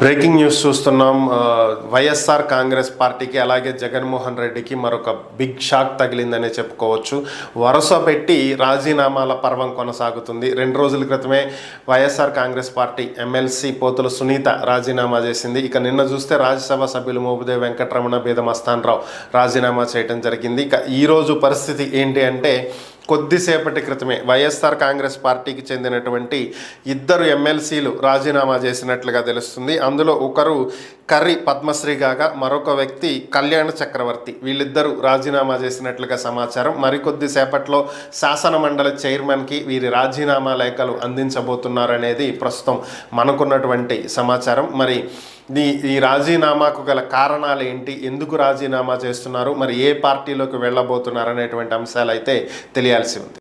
Breaking news చూస్తున్నాం. వైఎస్ఆర్ కాంగ్రెస్ పార్టీకి అలాగే జగన్మోహన్ రెడ్డికి మరొక బిగ్ షాక్ తగిలిందనే చెప్పుకోవచ్చు. వరుస పెట్టి రాజీనామాల పర్వం కొనసాగుతుంది. 2 రోజుల క్రితమే వైఎస్ఆర్ కాంగ్రెస్ పార్టీ ఎమ్మెల్సీ పోతుల సునీత రాజీనామా చేసింది. ఇక నిన్న చూస్తే రాజ్యసభ సభ్యులు మోపిదేవి వెంకటరమణ, బీద మస్తానరావు రాజీనామా చేయడం జరిగింది. ఇక ఈరోజు పరిస్థితి ఏంటి అంటే, కొద్దిసేపటి క్రితమే వైఎస్ఆర్ కాంగ్రెస్ పార్టీకి చెందినటువంటి 2 ఎమ్మెల్సీలు రాజీనామా చేసినట్లుగా తెలుస్తుంది. అందులో ఒకరు కర్రి పద్మశ్రీ కాగా మరొక వ్యక్తి కళ్యాణ చక్రవర్తి. వీళ్ళిద్దరూ రాజీనామా చేసినట్లుగా సమాచారం. మరికొద్ది సేపట్లో శాసన మండలి చైర్మన్కి వీరి రాజీనామా లేఖలు అందించబోతున్నారనేది ప్రస్తుతం మనకున్నటువంటి సమాచారం. మరి ఈ రాజీనామాకు గల కారణాలు ఏంటి, ఎందుకు రాజీనామా చేస్తున్నారు, మరి ఏ పార్టీలోకి వెళ్ళబోతున్నారు అనేటువంటి అంశాలు అయితే తెలియాల్సి ఉంది.